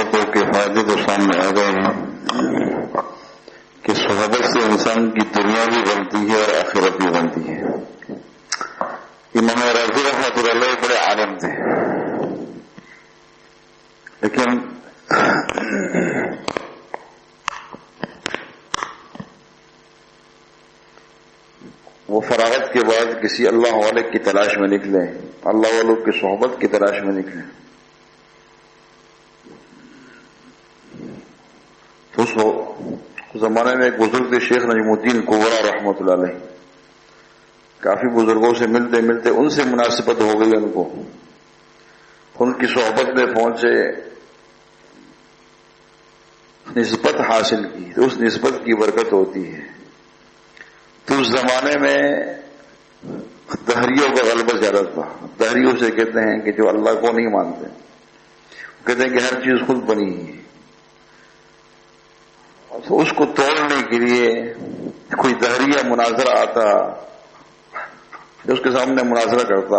صحبتوں کے فائدے تو سامنے آ گئے ہیں کہ صحبت سے انسان کی دنیا بھی بنتی ہے اور آخرت بھی بنتی ہے. امام رازی رحمۃ اللہ علیہ بڑے عالم تھے، لیکن وہ فراغت کے بعد کسی اللہ والے کی تلاش میں نکلے، اللہ والوں کی صحبت کی تلاش میں نکلے. تو اس زمانے میں ایک بزرگ تھے شیخ نجم الدین کبرا رحمۃ اللہ علیہ. کافی بزرگوں سے ملتے ملتے ان سے مناسبت ہو گئی، ان کو ان کی صحبت میں پہنچے، نسبت حاصل کی تو اس نسبت کی برکت ہوتی ہے. تو اس زمانے میں دہریوں کا غلبہ زیادہ تھا. دہریوں سے کہتے ہیں کہ جو اللہ کو نہیں مانتے، کہتے ہیں کہ ہر چیز خود بنی ہے. تو اس کو توڑنے کے لیے کوئی دہریہ مناظرہ آتا، جو اس کے سامنے مناظرہ کرتا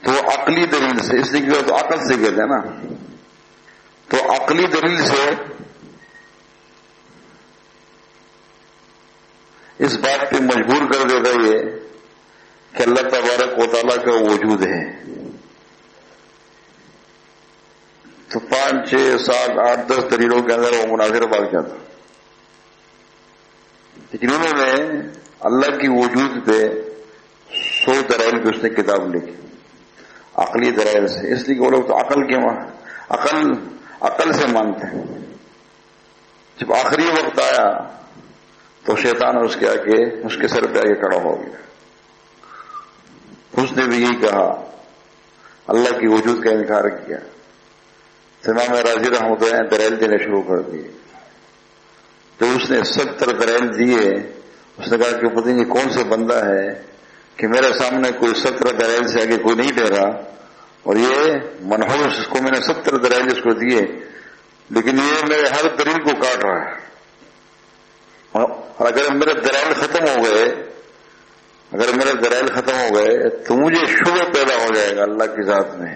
تو عقلی دلیل سے، اس لیے کہ تو عقل سے کہتے ہیں نا، تو عقلی دلیل سے اس بات پہ مجبور کر دیتا یہ کہ اللہ تبارک و تعالیٰ کا وجود ہے. تو 5 6 7 8 10 دلیلوں کے اندر وہ مناظر بھاگ جاتا. لیکن انہوں نے اللہ کی وجود پہ 100 دلائل پہ اس نے کتاب لکھی، عقلی دلائل سے. اس لیے کہ وہ لوگ تو عقل سے مانتے ہیں. جب آخری وقت آیا تو شیطان اس کے سر پہ آگے کھڑا ہو گیا. اس نے بھی یہی کہا، اللہ کی وجود کا انکار کیا. امام راضی رحمۃ اللہ نے دلائل دینے شروع کر دیے. جب اس نے 70 دلائل دیے، اس نے کہا کہ پتہ نہیں کون سے بندہ ہے کہ میرے سامنے کوئی 17 دلائل سے آگے کوئی نہیں ٹھہرا، اور یہ منحوس، اس کو میں نے 70 دلائل اس کو دیے، لیکن یہ میرے ہر دلیل کو کاٹ رہا ہے. اور اگر میرے دلائل ختم ہو گئے تو مجھے شبہ پیدا ہو جائے گا اللہ کی ذات میں.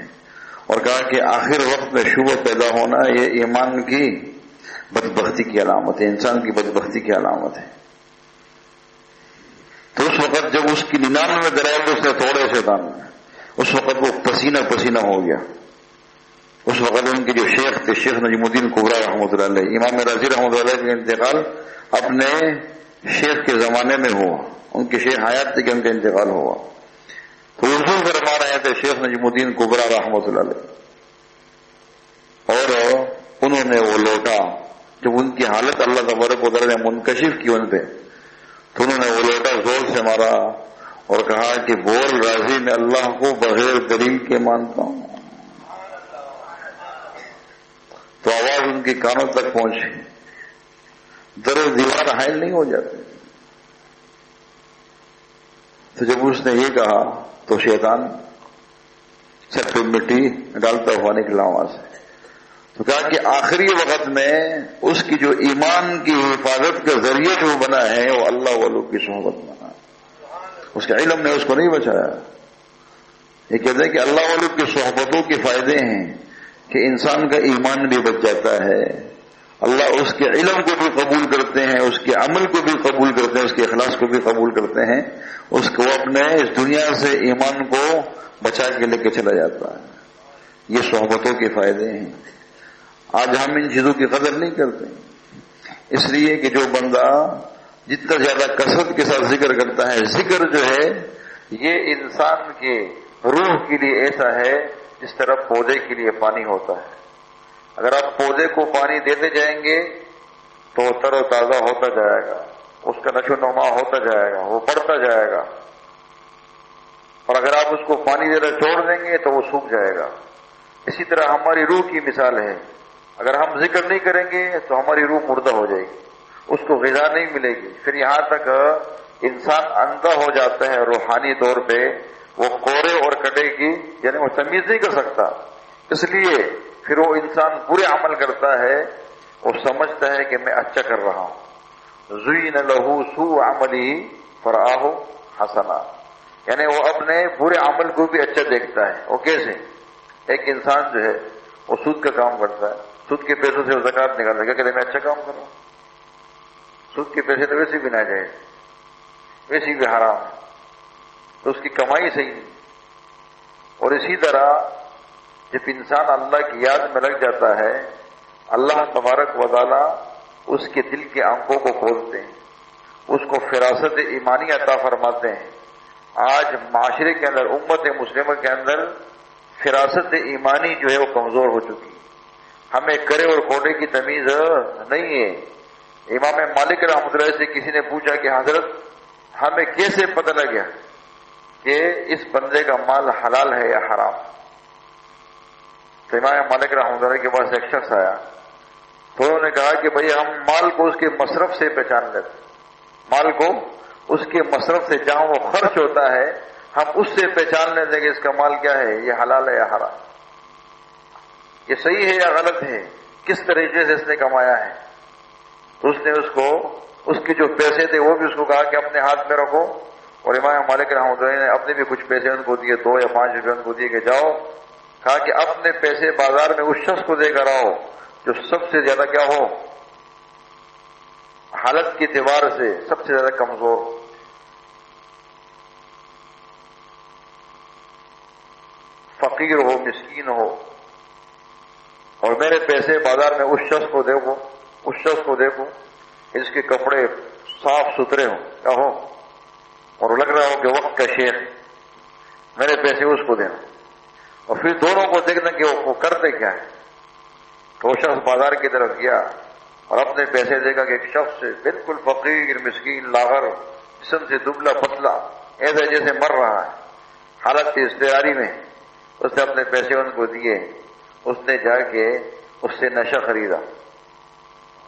اور کہا کہ آخر وقت میں شبہ پیدا ہونا یہ ایمان کی بدبختی کی علامت ہے، انسان کی بدبختی کی علامت ہے. تو اس وقت جب اس کی 99 دلائل اس نے توڑے شیطان نے، اس وقت وہ پسینہ پسینہ ہو گیا. اس وقت ان کے جو شیخ تھے شیخ نجم الدین کبرا رحمۃ اللہ علیہ، امام رازی رحمۃ اللہ علیہ کا انتقال اپنے شیخ کے زمانے میں ہوا. ان کے شیخ حیات تھے کہ ان کا انتقال ہوا. تو اردو فرما رہے تھے شیخ نجم الدین کبرا رحمۃ اللہ علیہ، اور انہوں نے وہ لوٹا. جب ان کی حالت اللہ تبارک و تعالیٰ نے منکشف کی ان پہ، تو انہوں نے وہ لوٹا زور سے مارا اور کہا کہ بول راضی میں اللہ کو بغیر دلیل کے مانتا ہوں. تو آواز ان کی کانوں تک پہنچی، در و دیوار حائل نہیں ہو جاتے. تو جب اس نے یہ کہا تو شیطان سر پہ مٹی ڈالتا ہوا نکلا وہاں سے. تو کہا کہ آخری وقت میں اس کی جو ایمان کی حفاظت کا ذریعہ جو بنا ہے وہ اللہ والوں کی صحبت بنا. اس کے علم نے اس کو نہیں بچایا. یہ کہتے ہیں کہ اللہ والوں کی صحبتوں کے فائدے ہیں کہ انسان کا ایمان بھی بچ جاتا ہے، اللہ اس کے علم کو بھی قبول کرتے ہیں، اس کے عمل کو بھی قبول کرتے ہیں، اس کے اخلاص کو بھی قبول کرتے ہیں، اس کو اپنے اس دنیا سے ایمان کو بچا کے لے کے چلا جاتا ہے. یہ صحبتوں کے فائدے ہیں. آج ہم ان چیزوں کی قدر نہیں کرتے، اس لیے کہ جو بندہ جتنا زیادہ کثرت کے ساتھ ذکر کرتا ہے، ذکر جو ہے یہ انسان کے روح کے لیے ایسا ہے جس طرح پودے کے لیے پانی ہوتا ہے. اگر آپ پودے کو پانی دیتے جائیں گے تو وہ تر و تازہ ہوتا جائے گا، اس کا نشو و نما ہوتا جائے گا، وہ بڑھتا جائے گا. اور اگر آپ اس کو پانی دینا چھوڑ دیں گے تو وہ سوکھ جائے گا. اسی طرح ہماری روح کی مثال ہے، اگر ہم ذکر نہیں کریں گے تو ہماری روح مردہ ہو جائے گی، اس کو غذا نہیں ملے گی. پھر یہاں تک انسان اندھا ہو جاتا ہے روحانی طور پہ، وہ کورے اور کٹے کی یعنی وہ تمیز نہیں کر سکتا. اس لیے پھر وہ انسان برے عمل کرتا ہے، وہ سمجھتا ہے کہ میں اچھا کر رہا ہوں. زُيِّنَ لَهُ سُوءُ عَمَلِهِ فَرَآهُ حَسَنًا، یعنی وہ اپنے برے عمل کو بھی اچھا دیکھتا ہے. وہ کیسے؟ ایک انسان جو ہے وہ سود کا کام کرتا ہے، سود کے پیسوں سے وہ زکات نکال دے گا، کہتے میں اچھا کام کروں. سود کے پیسے تو ویسے بھی ناجائز، ویسے بھی حرام ہے، تو اس کی کمائی صحیح نہیں. اور اسی طرح جب انسان اللہ کی یاد میں لگ جاتا ہے، اللہ تبارک و تعالی اس کے دل کے آنکھوں کو کھولتے ہیں، اس کو فراست ایمانی عطا فرماتے ہیں. آج معاشرے کے اندر، امت مسلمہ کے اندر فراست ایمانی جو ہے وہ کمزور ہو چکی ہے. ہمیں کرے اور کوڑے کی تمیز نہیں ہے. امام مالک رحمۃ اللہ سے کسی نے پوچھا کہ حضرت ہمیں کیسے پتہ لگا کہ اس بندے کا مال حلال ہے یا حرام؟ تو امام مالک رحمۃ اللہ کے پاس ایک شخص آیا تو انہوں نے کہا کہ بھئی ہم مال کو اس کے مصرف سے پہچان لیتے، مال کو اس کے مصرف سے، جہاں وہ خرچ ہوتا ہے ہم اس سے پہچان لیتے کہ اس کا مال کیا ہے، یہ حلال ہے یا حرام، یہ صحیح ہے یا غلط ہے، کس طریقے سے اس نے کمایا ہے. تو اس نے اس کو، اس کے جو پیسے تھے وہ بھی اس کو کہا کہ اپنے ہاتھ میں رکھو، اور امام مالک رحمۃ اللہ نے اپنے بھی کچھ پیسے ان کو دیے، 2 یا 5 روپے ان کو دیے کہ جاؤ، کہا کہ اپنے پیسے بازار میں اس شخص کو دے کر آؤ جو سب سے زیادہ کیا ہو، حالت کی اعتبار سے سب سے زیادہ کمزور ہو. فقیر ہو، مسکین ہو، اور میرے پیسے بازار میں اس شخص کو دیکھو اس کے کپڑے صاف ستھرے ہوں کیا ہو، اور لگ رہا ہو کہ وقت کا شیخ، میرے پیسے اس کو دینا. اور پھر دونوں کو دیکھنا کہ وہ کرتے کیا ہے. تو وہ شخص بازار کی طرف گیا اور اپنے پیسے دیکھا کہ ایک شخص سے بالکل فقیر، مسکین، لاغر، جسم سے دبلا پتلا، ایسا جیسے مر رہا ہے، حالت کی اضطراری میں. اس نے اپنے پیسے ان کو دیے. اس نے جا کے اس سے نشہ خریدا،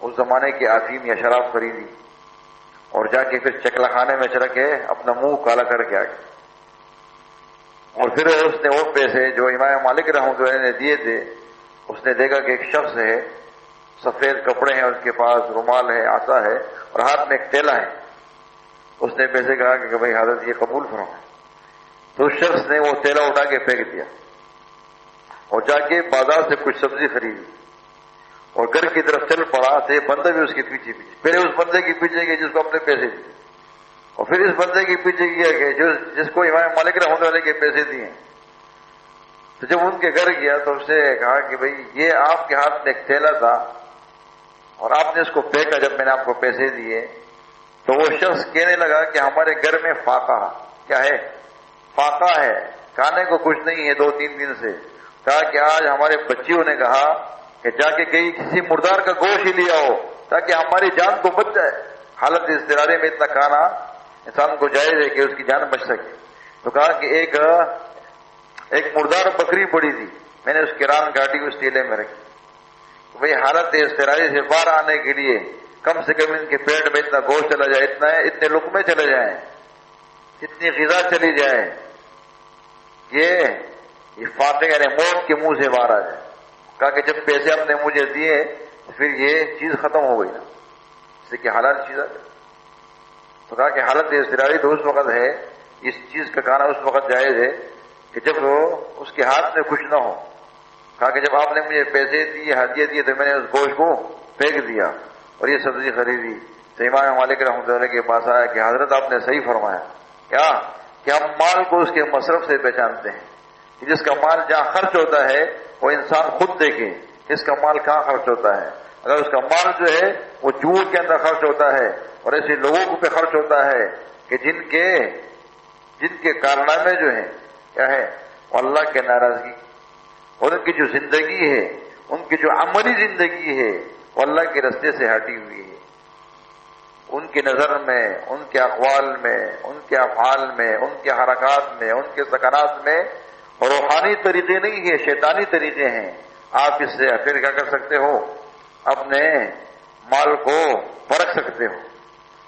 اس زمانے کی افیم یا شراب خریدی، اور جا کے پھر چکلا خانے میں چلا کے اپنا منہ کالا کر کے آ گیا. اور پھر اس نے وہ پیسے جو امام مالک رحمۃ اللہ نے دیے تھے، اس نے دیکھا کہ ایک شخص ہے، سفید کپڑے ہیں، اس کے پاس رومال ہے، عصا ہے، اور ہاتھ میں ایک تیلا ہے. اس نے پیسے کہا کہ بھائی حضرت یہ قبول فرمائیں. تو اس شخص نے وہ تیلا اٹھا کے پھینک دیا اور جا کے بازار سے کچھ سبزی خریدی اور گھر کی طرف چل پڑا. تو یہ بندہ بھی اس کے پیچھے پہلے اس بندے کے پیچھے گئے جس کو اپنے پیسے دیے، اور پھر اس بندے کے پیچھے گیا کہ جس کو امام مالک رحمۃ اللہ کے پیسے دیے. تو جب ان کے گھر گیا تو اس سے کہا کہ بھئی یہ آپ کے ہاتھ میں ایک تیلا تھا اور آپ نے اس کو پھینکا جب میں نے آپ کو پیسے دیے. تو وہ شخص کہنے لگا کہ ہمارے گھر میں فاقہ، کیا ہے، فاقہ ہے، کھانے کو کچھ نہیں ہے 2-3 دن سے. کہا کہ آج ہمارے بچیوں نے کہا کہ جا کے کہیں کسی مردار کا گوشت ہی لیا ہو تاکہ ہماری جان کو بچ جائے. حالت اضطراری میں اتنا کھانا انسان کو جائز ہے کہ اس کی جان بچ سکے. تو کہا کہ ایک مردار بکری پڑی تھی، میں نے اس کی ران کاٹی، اس تیلے میں رکھی. بھئی حالت اضطراری سے باہر آنے کے لیے کم سے کم ان کے پیٹ میں اتنا گوشت چلا جائے، اتنے لقمے چلے جائیں، اتنی غذا چلی جائے کہ یہ فاتح یعنی موت کے منہ سے باہر آ جائے. کہا کہ جب پیسے آپ نے مجھے دیے تو پھر یہ چیز ختم ہو گئی نا، اس سے کہ حلال چیز آ گئی. تو کہا کہ حالت اضطراری تو اس وقت ہے، اس چیز کا کھانا اس وقت جائز ہے کہ جب اس کے ہاتھ میں کچھ نہ ہو. کہا کہ جب آپ نے مجھے پیسے دیے، ہدیے دیے، تو میں نے اس گوشت کو پھینک دیا اور یہ سبزی خریدی. تو امام مالک رحمۃ اللہ کے پاس آیا کہ حضرت آپ نے صحیح فرمایا، کیا کہ ہم مال کو اس کے مصرف سے پہچانتے ہیں. جس کا مال جہاں خرچ ہوتا ہے وہ انسان خود دیکھے اس کا مال کہاں خرچ ہوتا ہے. اگر اس کا مال جو ہے وہ جھوٹ کے اندر خرچ ہوتا ہے اور ایسے لوگوں پہ خرچ ہوتا ہے کہ جن کے کارنامے جو ہیں کیا ہے، وہ اللہ کے ناراضگی، اور ان کی جو زندگی ہے، ان کی جو عملی زندگی ہے وہ اللہ کے رستے سے ہٹی ہوئی ہے. ان کی نظر میں، ان کے اقوال میں، ان کے افعال میں، ان کے حرکات میں، ان کے سکنات میں اور روحانی طریقے نہیں ہیں، شیطانی طریقے ہیں. آپ اس سے پھر کیا کر سکتے ہو، اپنے مال کو پرکھ سکتے ہو.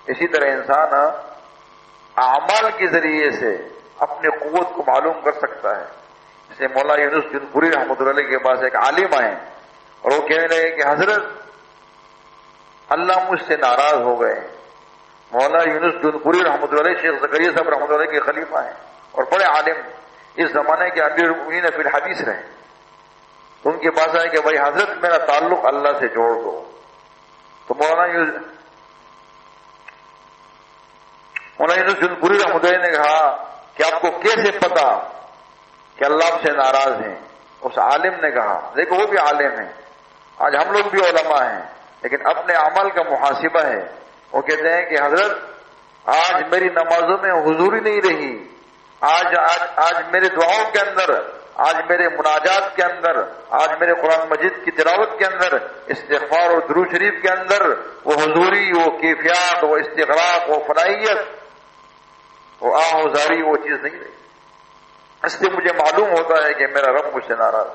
اسی طرح انسان اعمال کے ذریعے سے اپنی قوت کو معلوم کر سکتا ہے. جیسے مولا یونس جنپوری رحمۃ اللہ علیہ کے پاس ایک عالم آئے اور وہ کہنے لگے کہ حضرت اللہ مجھ سے ناراض ہو گئے. مولا یونس جنپوری رحمۃ اللہ علیہ شیخ زکریا صاحب رحمۃ اللہ علیہ کے خلیفہ ہیں اور بڑے عالم، اس زمانے کے امیر المؤمنین فی الحدیث رہے. تو ان کے پاس آئے کہ بھائی حضرت میرا تعلق اللہ سے جوڑ دو. تو مولانا یونس جونپوری رحمۃ اللہ نے کہا کہ آپ کو کیسے پتا کہ اللہ آپ سے ناراض ہیں؟ اس عالم نے کہا، دیکھو وہ بھی عالم ہیں، آج ہم لوگ بھی علماء ہیں، لیکن اپنے عمل کا محاسبہ ہے. وہ کہتے ہیں کہ حضرت آج میری نمازوں میں حضوری نہیں رہی، آج میرے دعاؤں کے اندر، آج میرے مناجات کے اندر، آج میرے قرآن مجید کی تلاوت کے اندر، استغفار اور درود شریف کے اندر وہ حضوری، وہ کیفیات، وہ استغراق، وہ فنائیت، وہ آہوزاری وہ چیز نہیں رہی. اس سے مجھے معلوم ہوتا ہے کہ میرا رب مجھ سے ناراض.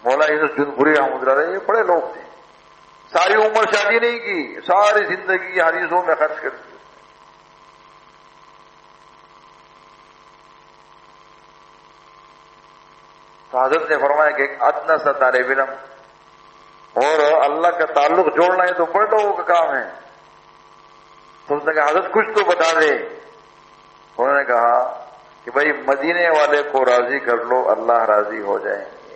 مولانا یونس جونپوری رحمۃ اللہ علیہ یہ بڑے لوگ تھے، ساری عمر شادی نہیں کی، ساری زندگی حدیثوں میں خرچ کر دی. تو حضرت نے فرمایا کہ ایک ادنا سا طالب علم اور اللہ کا تعلق جوڑنا ہے تو بڑے لوگوں کا کام ہے. تو اس نے کہا حضرت کچھ تو بتا دے. انہوں نے کہا کہ بھائی مدینے والے کو راضی کر لو، اللہ راضی ہو جائیں گے.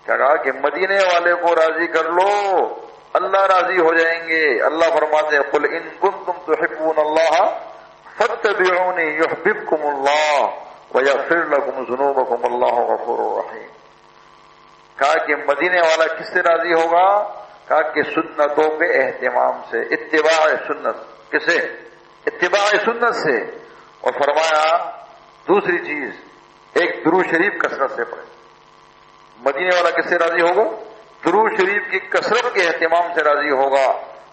کیا کہا کہ مدینے والے کو راضی کر لو، اللہ راضی ہو جائیں گے. اللہ فرماتے ہیں قل ان کنتم تحبون اللہ فاتبعونی یحببکم اللہ وَيَغْفِرْ لَكُمْ ذُنُوبَكُمْ اللَّهُ غَفُورٌ رَحِيمٌ. کہا کہ مدینے والا کس سے راضی ہوگا؟ کہا کہ سنتوں کے اہتمام سے، اتباع سنت. کسے؟ اتباع سنت سے. اور فرمایا دوسری چیز ایک درود شریف کثرت سے پڑھے. مدینے والا کس سے راضی ہوگا؟ درود شریف کی کثرت کے اہتمام سے راضی ہوگا.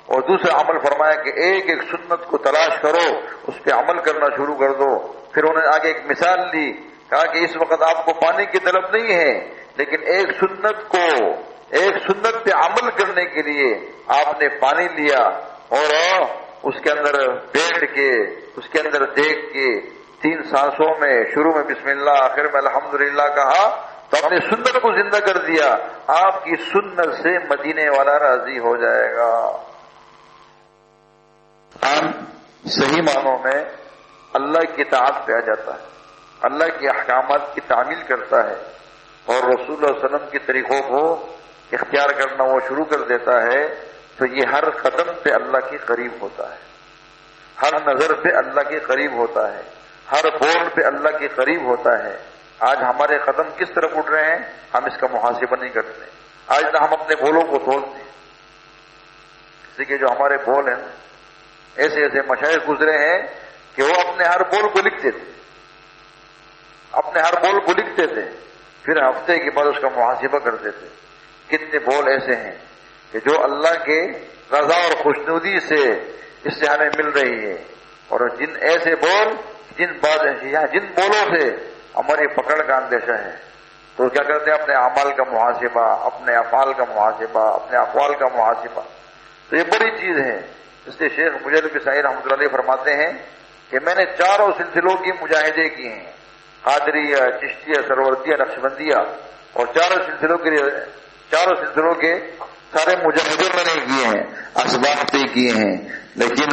اور دوسرا عمل فرمایا کہ ایک ایک سنت کو تلاش کرو، اس پہ عمل کرنا شروع کر دو. پھر انہوں نے آگے ایک مثال لی، کہا کہ اس وقت آپ کو پانی کی طلب نہیں ہے، لیکن ایک سنت پہ عمل کرنے کے لیے آپ نے پانی لیا اور اس کے اندر بیٹھ کے، اس کے اندر دیکھ کے 3 سانسوں میں شروع میں بسم اللہ، آخر میں الحمدللہ کہا تو اپنے سنت کو زندہ کر دیا. آپ کی سنت سے مدینے والا راضی ہو جائے گا. صحیح معنوں میں اللہ کی اطاعت پہ آ جاتا ہے، اللہ کے احکامات کی تعمیل کرتا ہے اور رسول اللہ علیہ وسلم کے طریقوں کو اختیار کرنا وہ شروع کر دیتا ہے، تو یہ ہر قدم پہ اللہ کے قریب ہوتا ہے، ہر نظر پہ اللہ کے قریب ہوتا ہے، ہر بول پہ اللہ کے قریب ہوتا ہے. آج ہمارے قدم کس طرف اٹھ رہے ہیں ہم اس کا محاسبہ نہیں کرتے. آج نہ ہم اپنے بولوں کو تولتے ہیں. اسی کے جو ہمارے بول ہیں ایسے ایسے مشائخ گزرے ہیں کہ وہ اپنے ہر بول کو لکھتے تھے، پھر ہفتے کے بعد اس کا محاسبہ کرتے تھے. کتنے بول ایسے ہیں کہ جو اللہ کے رضا اور خوشنودی سے اس سے ہمیں مل رہی ہے، اور جن بولوں سے ہماری پکڑ کا اندیشہ ہے تو کیا کرتے ہیں؟ اپنے اعمال کا محاسبہ، اپنے افعال کا محاسبہ، اپنے اقوال کا محاسبہ. تو یہ بڑی چیز ہے. اس لیے شیخ مجاہد قصائی رحمۃ اللہ علیہ فرماتے ہیں کہ میں نے 4 سلسلوں کی مجاہدے کی ہیں، قادریہ، چشتیہ، سروردیہ، نقشبندیہ، اور 4 سلسلوں کے سارے مجاہدے میں نے کیے ہیں، اسباب طے کیے ہیں. لیکن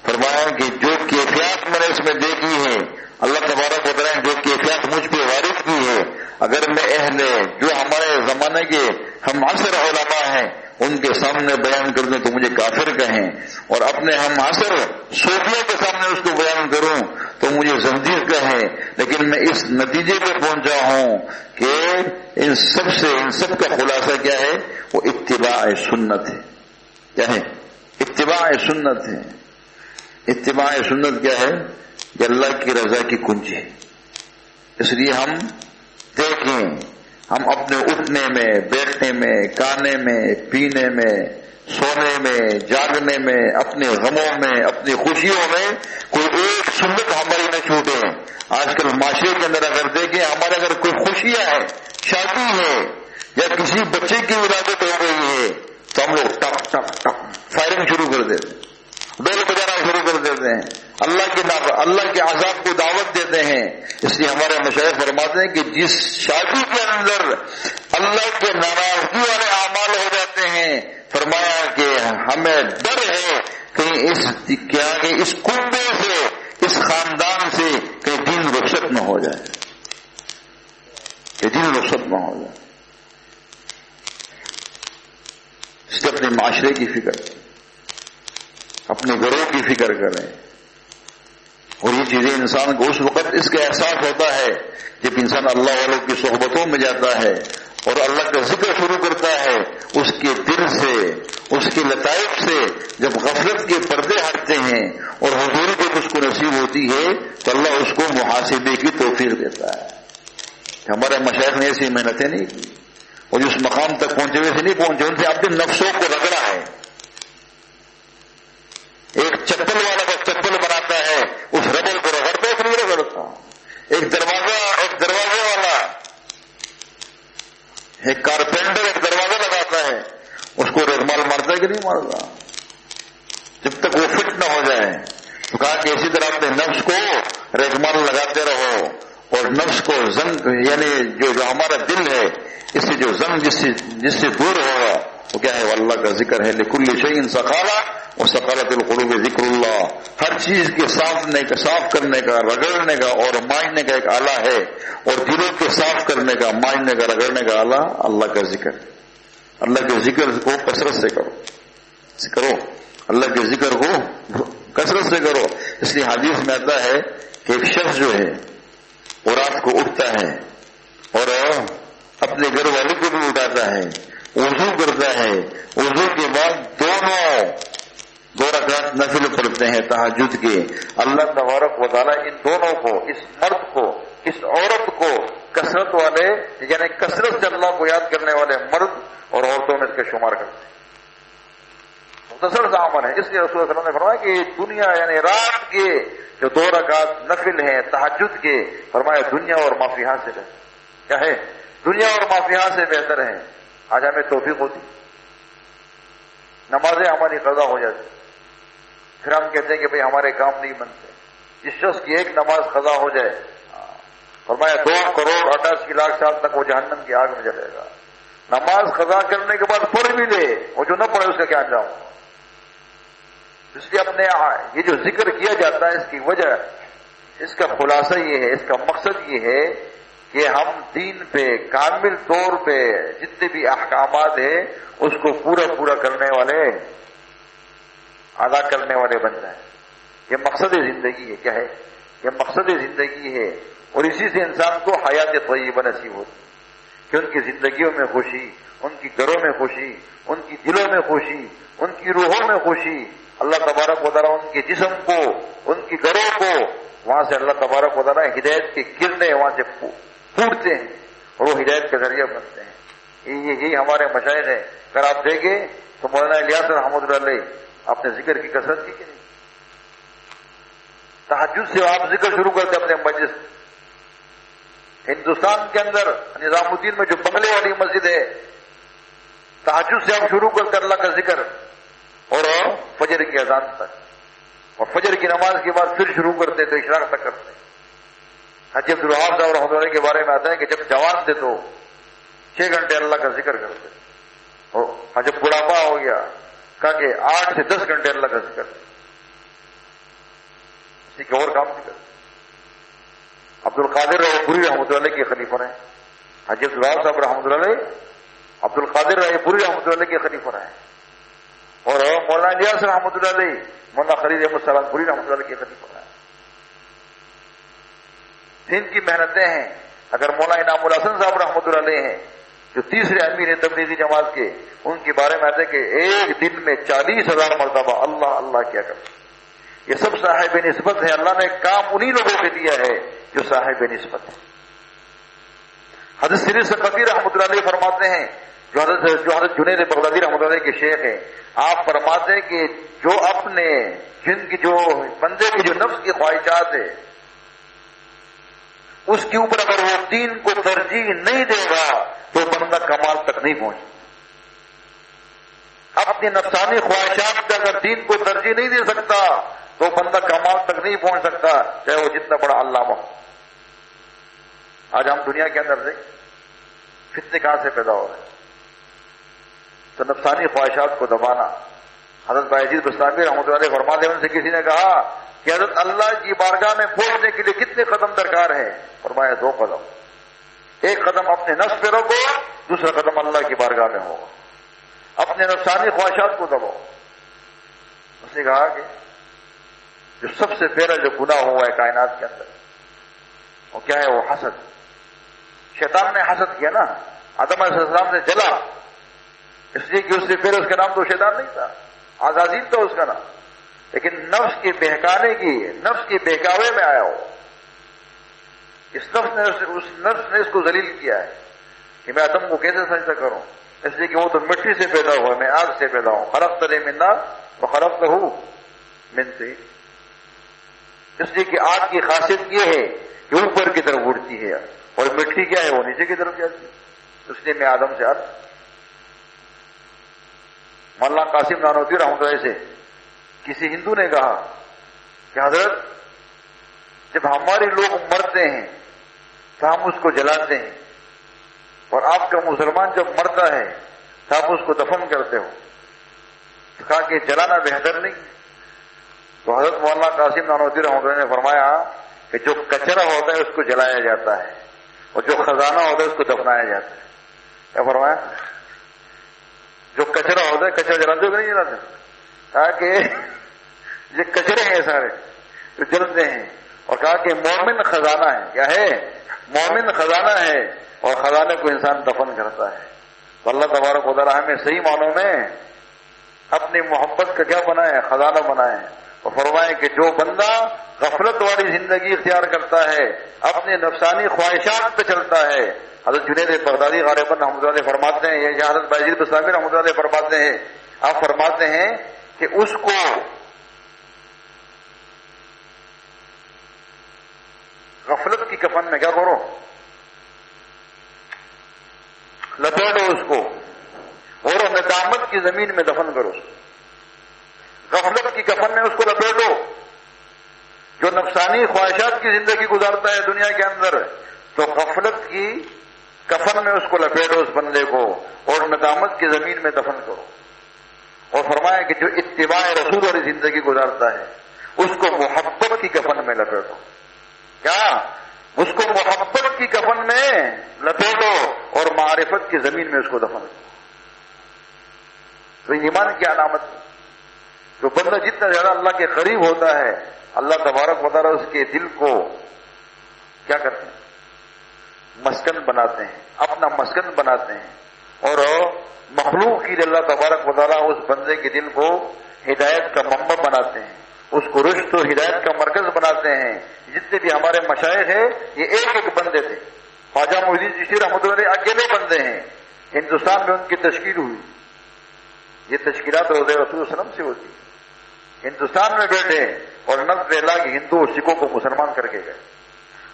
فرمایا کہ جو کیفیات میں نے اس میں دیکھی ہے، اللہ تبارک و تعالیٰ نے جو کیفیات مجھ پہ وارد کی ہے، اگر میں جو ہمارے زمانے کے ہم عصر علماء ہیں ان کے سامنے بیان کر دوں تو مجھے کافر کہیں، اور اپنے ہم عصر صوفیوں کے سامنے اس کو بیان کروں تو مجھے زندیق کہیں. لیکن میں اس نتیجے پہ پہنچا ہوں کہ ان سب کا خلاصہ کیا ہے؟ وہ اتباع سنت ہے. کیا ہے؟ اتباع سنت ہے. اتباع سنت کیا ہے؟ کہ اللہ کی رضا کی کنجی ہے. اس لیے ہم دیکھیں، ہم اپنے اٹھنے میں، بیٹھنے میں، کھانے میں، پینے میں، سونے میں، جاگنے میں، اپنے غموں میں، اپنی خوشیوں میں کوئی ایک سنت ہماری نہ چھوٹے. آج کل معاشرے کے اندر اگر دیکھیں، ہمارے اگر کوئی خوشیاں ہیں، شادی ہے یا کسی بچے کی ولادت ہو رہی ہے تو ہم لوگ ٹک ٹک ٹک فائرنگ شروع کر دیتے ہیں، ڈول بجانا شروع کر دیتے ہیں، اللہ کے عذاب کو دعوت دیتے ہیں. اس لیے ہمارے مشائخ فرماتے ہیں کہ جس شادی کے اندر اللہ کے ناراضگی والے اعمال ہو جاتے ہیں، فرمایا کہ ہمیں ڈر ہے کہیں اس کنبے سے، اس خاندان سے کہیں دین رخصت نہ ہو جائے. کہ جن رخصت نہ ہو جائے. اس سے اپنے معاشرے کی فکر، اپنے گھروں کی فکر کریں. اور یہ چیزیں انسان کو اس وقت اس کا احساس ہوتا ہے جب انسان اللہ والوں کی صحبتوں میں جاتا ہے اور اللہ کا ذکر شروع کرتا ہے. اس کے دل سے، اس کے لطائف سے جب غفلت کے پردے ہٹتے ہیں اور حضور جب اس کو نصیب ہوتی ہے تو اللہ اس کو محاسبے کی توفیق دیتا ہے. ہمارے مشائخ نے ایسی محنتیں نہیں کی اور اس مقام تک پہنچے ہوئے سے نہیں پہنچے، ان سے اپنے نفسوں کو رگڑا ہے. ایک چپل والا کا چپل بناتا ہے، اس ربڑ کو رگڑتا ہے پھر نہیں رگڑتا. ایک دروازے والا، ایک کارپینٹر ایک دروازہ لگاتا ہے، اس کو رگمال مارتا ہے کہ نہیں مارتا جب تک وہ فٹ نہ ہو جائے. تو کہا کہ اسی طرح اپنے نفس کو رگمال لگاتے رہو اور نفس کو زنگ، یعنی جو ہمارا دل ہے اس سے جو زنگ جس سے دور ہوگا وہ کیا ہے؟ وہ اللہ کا ذکر ہے. لکل شیء سقالہ وسقالۃ القلوب ذکر اللہ. ہر چیز کے صاف کرنے کا، رگڑنے کا اور مانجنے کا ایک آلہ ہے، اور دلوں کے صاف کرنے کا، مانجنے کا، رگڑنے کا آلہ اللہ کا ذکر. اللہ کے ذکر کو کثرت سے کرو، اللہ کے ذکر کو کثرت سے کرو. اس لیے حدیث میں آتا ہے کہ ایک شخص جو ہے وہ رات کو اٹھتا ہے اور اپنے گھر والے کو بھی اٹھاتا ہے، وضو کرتا ہے، وضو کے بعد دو رکعت نفل پڑھتے ہیں تہجد کے. اللہ تبارک و تعالیٰ ان دونوں کو، اس مرد کو، اس عورت کو کثرت والے، یعنی کثرت سے اللہ کو یاد کرنے والے مرد اور عورتوں میں اس کے شمار کرتے ہیں. مختصر سا عمل ہے. اس لیے رسول اللہ صلی اللہ علیہ وسلم نے فرمایا کہ دنیا یعنی رات کے جو 2 رکعت نفل ہیں تہجد کے، فرمایا دنیا اور ما فیہا سے بہتر. کیا ہے؟ دنیا اور ما فیہا سے بہتر ہے. آج ہمیں توفیق ہوتی، نمازیں ہماری قضا ہو جاتی، پھر ہم کہتے ہیں کہ بھئی ہمارے کام نہیں بنتے. جس شخص کی ایک نماز قضا ہو جائے، فرمایا 2,88,00,000 سال تک وہ جہنم کی آگ میں جلے گا. نماز قضا کرنے کے بعد پڑھ بھی لے، وہ جو نہ پڑھے اس کا کیا انجام ہو. اس لیے اپنے یہ جو ذکر کیا جاتا ہے اس کی وجہ، اس کا خلاصہ یہ ہے، اس کا مقصد یہ ہے کہ ہم دین پہ کامل طور پہ جتنے بھی احکامات ہیں اس کو پورا کرنے والے، ادا کرنے والے بن جائیں. یہ مقصد زندگی ہے. کیا ہے؟ یہ مقصد زندگی ہے. اور اسی سے انسان کو حیات طیبہ نصیب ہوتی کہ ان کی زندگیوں میں خوشی، ان کی گھروں میں خوشی، ان کی دلوں میں خوشی، ان کی روحوں میں خوشی. اللہ تبارک و تعالیٰ ان کے جسم کو، ان کی گھروں کو، وہاں سے اللہ تبارک و تعالیٰ ہدایت کی کرنیں وہاں سے پھوٹتے ہیں اور وہ ہدایت کا ذریعہ بنتے ہیں. یہی ہمارے مشائخ ہیں. اگر آپ دیکھیں تو مولانا الیاس رحمۃ اللہ علیہ آپ نے ذکر کی کثرت کی کہ نہیں؟ تہجد سے آپ ذکر شروع کرتے اپنے مجلس. ہندوستان کے اندر نظام الدین میں جو بنگلے والی مسجد ہے، تہجد سے آپ شروع کرتے اللہ کا ذکر اور فجر کی اذان تک، اور فجر کی نماز کے بعد پھر شروع کرتے تو اشراق تک کرتے. حجی عبدالوہاب صاحب رحمۃ اللہ کے بارے میں آتا ہے کہ جب جوان تھے تو 6 گھنٹے اللہ کا ذکر کرتے، اور جب بڑھاپا ہو گیا کہا کہ 8 سے 10 گھنٹے اللہ کا ذکر، اسی کے اور کام نہیں کرتے. عبد القادر رائے پوری رحمۃ اللہ کے خلیفہ رہے. حجی عبدالوہاب صاحب رحمۃ اللہ علیہ عبد القادر رائے پوری رحمۃ اللہ کے خلیفہ رہے، اور مولانا الیاس رحمۃ اللہ علیہ مولانا خلیل احمد السلام پوری رحمۃ اللہ کے خلیفہ رہے. ان کی محنتیں ہیں. اگر مولانا انعام الحسن صاحب رحمۃ اللہ علیہ ہیں جو تیسرے امیر ہیں تبلیغی جماعت کے، ان کے بارے میں آتے ہیں کہ ایک دن میں 40,000 مرتبہ اللہ اللہ کیا کرتے. یہ سب صاحب نسبت ہے. اللہ نے کام انہی لوگوں کو دیا ہے جو صاحب نسبت ہے. حضرت سری ثقفی رحمۃ اللہ علیہ فرماتے ہیں، جو حضرت جنید بغدادی رحمۃ اللہ علیہ کے شیخ ہیں، آپ فرماتے ہیں کہ جو اپنے جن کی جو بندے کی جو نفس کی خواہشات ہے اس کے اوپر اگر وہ دین کو ترجیح نہیں دے گا تو بندہ کمال تک نہیں پہنچے. اپنی نفسانی خواہشات پہ اگر دین کو ترجیح نہیں دے سکتا تو بندہ کمال تک نہیں پہنچ سکتا، چاہے وہ جتنا بڑا علامہ ہو. آج ہم دنیا کے اندر دیکھ فتنے کہاں سے پیدا ہو رہے ہیں. تو نفسانی خواہشات کو دبانا. حضرت بایزید بستامی رحمۃ اللہ علیہ فرماتے ہیں، ان سے کسی نے کہا کہ حضرت اللہ کی بارگاہ میں پہنچنے کے لیے کتنے قدم درکار ہیں؟ فرمایا 2 قدم. ایک قدم اپنے نفس پہ رکھو، دوسرا قدم اللہ کی بارگاہ میں ہوگا. اپنے نفسانی خواہشات کو دباؤ. اس نے کہا کہ جو سب سے پہلا جو گناہ ہوا ہے کائنات کے اندر وہ کیا ہے؟ وہ حسد. شیطان نے حسد کیا نا، آدم علیہ السلام سے جلا، اس لیے کہ اس سے پہلے اس کا نام تو شیطان نہیں تھا، عزازیل تھا اس کا نام، لیکن نفس کے بہکانے کی، نفس کے بہکاوے میں آیا ہو. اس نفس نے اس کو ذلیل کیا ہے کہ میں آدم کو کیسے سجدہ کروں، اس لیے کہ وہ تو مٹی سے پیدا ہوا، میں آگ سے پیدا ہوں. خلقتنی من نار وخلقتہ من طین. اس لیے کہ آگ کی خاصیت یہ ہے کہ اوپر کی طرف اڑتی ہے اور مٹی کیا ہے؟ وہ نیچے کی طرف جاتی ہے. اس لیے میں آدم سے مولانا قاسم نانوتوی رحمۃ اللہ سے کسی ہندو نے کہا کہ حضرت جب ہمارے لوگ مرتے ہیں تو ہم اس کو جلاتے ہیں، اور آپ کا مسلمان جب مرتا ہے تو آپ اس کو دفن کرتے ہو. تو کہا کہ جلانا بہتر نہیں. تو حضرت مولانا قاسم نانوتوی رحمۃ اللہ نے فرمایا کہ جو کچرا ہوتا ہے اس کو جلایا جاتا ہے اور جو خزانہ ہوتا ہے اس کو دفنایا جاتا ہے. کیا فرمایا؟ جو کچرا ہوتا ہے، کچرا جلاتے ہو کہ نہیں جلاتے؟ کہا کہ یہ کچرے ہیں سارے جو جلتے ہیں، اور کہا کہ مومن خزانہ ہے. کیا ہے؟ مومن خزانہ ہے، اور خزانے کو انسان دفن کرتا ہے. تو اللہ تبارک و تعالیٰ ہمیں صحیح معنوں میں اپنی محبت کا کیا بنائے؟ خزانہ بنائے. اور فرمائے کہ جو بندہ غفلت والی زندگی اختیار کرتا ہے، اپنے نفسانی خواہشات پہ چلتا ہے. حضرت جنید بغدادی غالباً رحمۃ اللہ علیہ فرماتے ہیں، یا حضرت بایزید بستامی رحمۃ اللہ علیہ فرماتے ہیں، آپ فرماتے ہیں کہ اس کو غفلت کی کفن میں کیا کرو؟ لپیٹو اس کو، اور ندامت کی زمین میں دفن کرو. غفلت کی کفن میں اس کو لپیٹو. جو نفسانی خواہشات کی زندگی گزارتا ہے دنیا کے اندر، تو غفلت کی کفن میں اس کو لپیٹو اس بندے کو، اور ندامت کی زمین میں دفن کرو. اور فرمایا کہ جو اتباع رسول والی زندگی گزارتا ہے اس کو محبت کی کفن میں لپیٹو. کیا؟ اس کو محبت کی کفن میں لپیٹو اور معرفت کی زمین میں اس کو دفن کرو. تو ایمان کی علامت، جو بندہ جتنا زیادہ اللہ کے قریب ہوتا ہے، اللہ تبارک و تعالیٰ اس کے دل کو کیا کرتے ہیں؟ مسکن بناتے ہیں، اپنا مسکن بناتے ہیں. اور مخلوق کے لیے اللہ تبارک و تعالیٰ اس بندے کے دل کو ہدایت کا منبع بناتے ہیں، اس کو رشد و ہدایت کا مرکز بناتے ہیں. جتنے بھی ہمارے مشائخ ہیں یہ ایک ایک بندے تھے. خواجہ معین الدین چشتی رحمۃ اللہ علیہ اکیلے بندے ہیں. ہندوستان میں ان کی تشکیل ہوئی. یہ تشکیلات روضہ رسول صلی اللہ علیہ وسلم سے ہوتی. ہندوستان میں بیٹھے اور 90 لاکھ ہندو اور سکھوں کو مسلمان کر کے گئے.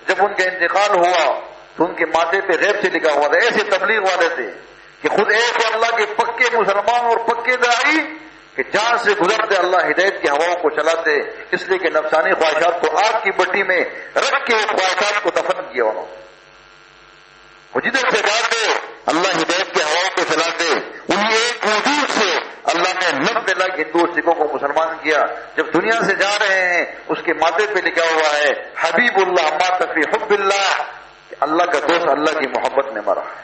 جب ان کا انتقال ہوا تو ان کے ماتھے پہ غیب سے لکھا ہوا تھا. ایسے تبلیغ والے تھے کہ خود ایک اللہ کے پکے مسلمان اور پکے داعی کہ جہاں سے گزرتے اللہ ہدایت کی ہواؤں کو چلاتے، اس لیے کہ نفسانی خواہشات کو آگ کی بٹی میں رکھ کے خواہشات کو دفن کیا انہوں نے. وہ جدھر سے جاتے اللہ ہدایت کی ہواؤں کو چلاتے. انہیں ایک وجود سے اللہ نے 90 لاکھ ہندو سکھوں کو مسلمان کیا. جب دنیا سے جا رہے ہیں اس کے ماتھے پہ لکھا ہوا ہے حبیب اللہ مات فی حب اللہ، کہ اللہ کا دوست اللہ کی محبت میں مرا ہے.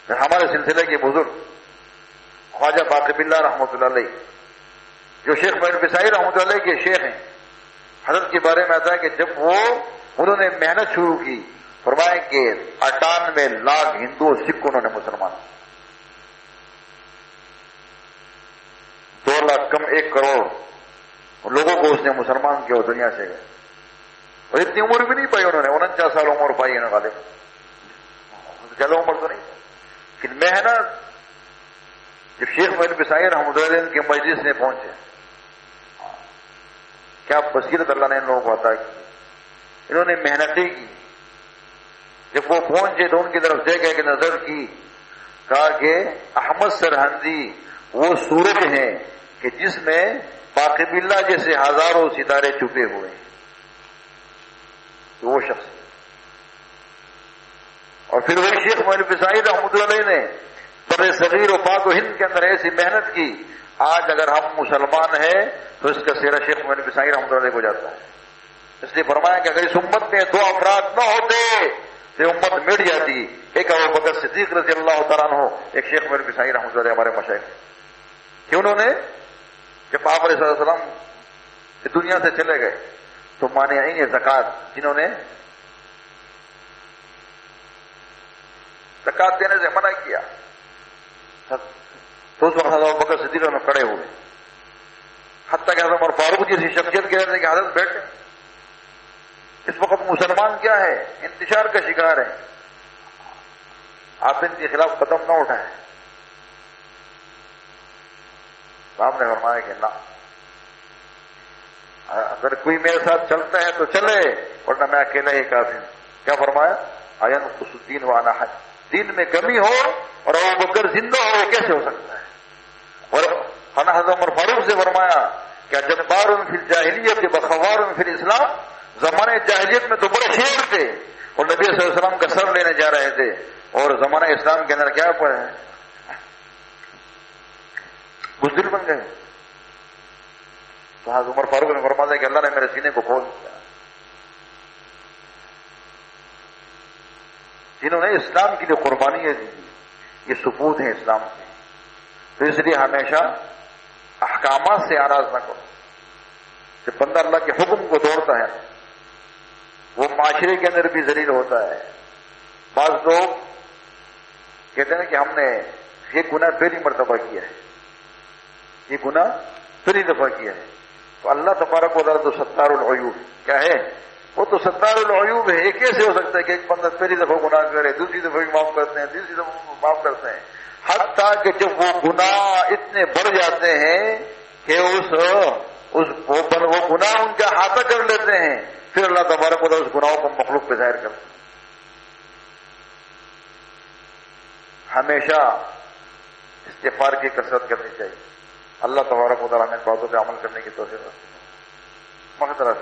ہمارے سلسلے کے بزرگ خواجہ باقی باللہ رحمۃ اللہ علیہ، جو شیخ معین بسائی رحمۃ اللہ علیہ کے شیخ ہیں، حضرت کے بارے میں آتا ہے کہ جب انہوں نے محنت شروع کی، فرمائے کہ 98 لاکھ ہندو اور سکھ انہوں نے مسلمان، 2 لاکھ کم 1 کروڑ لوگوں کو اس نے مسلمان کیا اور دنیا سے گئے. اور اتنی عمر بھی نہیں پائی انہوں نے، 49 سال عمر پائی انہوں نے. چلو عمر تو نہیں، لیکن محنت. جب شیخ معین بسائی رحمۃ اللہ علیہ کے مجلس میں پہنچے، کیا بصیرت اللہ نے ان لوگوں کو عطا کی. انہوں نے محنتیں کی. جب وہ پہنچے تو ان کی طرف دیکھ کے نظر کی، کہا کہ احمد سرہندی وہ سورج ہیں کہ جس میں باقی باللہ جیسے ہزاروں ستارے چھپے ہوئے ہیں. تو وہ شخص، اور پھر وہی شیخ معین بسائی رحمۃ اللہ علیہ نے بر صغیر و پاک و ہند کے اندر ایسی محنت کی. آج اگر ہم مسلمان ہیں تو اس کا سیرا شیخ معین بسائی رحمۃ اللہ علیہ کو جاتا ہے. اس لیے فرمایا کہ اگر اس امت میں 2 افراد نہ ہوتے سے امت مٹ جاتی. ایک ابو بکر صدیق رضی اللہ تعالیٰ عنہ، ایک شیخ میرے بسائی رحمۃ اللہ علیہ ہمارے مشائخ، کہ انہوں نے جب آپ علیہ السلام دنیا سے چلے گئے تو مانعین زکات، جنہوں نے زکات دینے سے منع کیا، تو اس وقت ابو بکر صدیق میں کھڑے ہوئے، حتیٰ کہ حضرت عمر فاروق جیسی شخصیت کے رہنے کے حضرت بیٹھے. اس وقت مسلمان کیا ہے؟ انتشار کا شکار ہے. آپ ان کے خلاف قدم نہ اٹھائیں. آپ نے فرمایا کہ نہ، اگر کوئی میرے ساتھ چلتا ہے تو چلے، ورنہ میں اکیلا ہی کافی ہوں. کیا فرمایا؟ ینقص الدین وانا حی، دین میں کمی ہو اور ابو بکر زندہ ہو، یہ کیسے ہو سکتا ہے؟ اور حضرت عمر فاروق سے فرمایا کہ جبار فی الجاہلیت بخوار فی الاسلام، زمانے جاہلیت میں تو بڑے شیر تھے اور نبی صلی اللہ علیہ وسلم کا سر لینے جا رہے تھے، اور زمانہ اسلام کے اندر کیا پڑے ہیں؟ بزدل بن گئے. تو حضرت عمر فاروق نے فرمایا کہ اللہ نے میرے سینے کو کھول دیا. جنہوں نے اسلام کے لیے قربانیاں دی، یہ ثبوت ہیں اسلام کے. تو اس لیے ہمیشہ احکامات سے آراز نہ کرو. جب بندہ اللہ کے حکم کو توڑتا ہے وہ معاشرے کے اندر بھی ذلیل ہوتا ہے. بعض لوگ کہتے ہیں کہ ہم نے یہ گناہ پہلی مرتبہ کیا ہے، یہ گناہ پہلی دفعہ کیا ہے. تو اللہ تبارک و تعالیٰ تو ستار العیوب کیا ہے؟ وہ تو ستار العیوب ہے. یہ کیسے ہو سکتا ہے کہ ایک بندہ پہلی دفعہ گناہ کرے، دوسری دفعہ بھی معاف کرتے ہیں، تیسری دفعہ معاف کرتے ہیں، حتیٰ کہ جب وہ گناہ اتنے بڑھ جاتے ہیں کہ وہ گناہ ان کا احاطہ کر لیتے ہیں، پھر اللہ تبارک و تعالیٰ اس گناہوں کو مخلوق پہ ظاہر کرتے ہیں. ہمیشہ استغفار کی کثرت کرنی چاہیے. اللہ تبارک و تعالیٰ ہمیں باتوں پہ عمل کرنے کی توفیق رکھے. مغفرت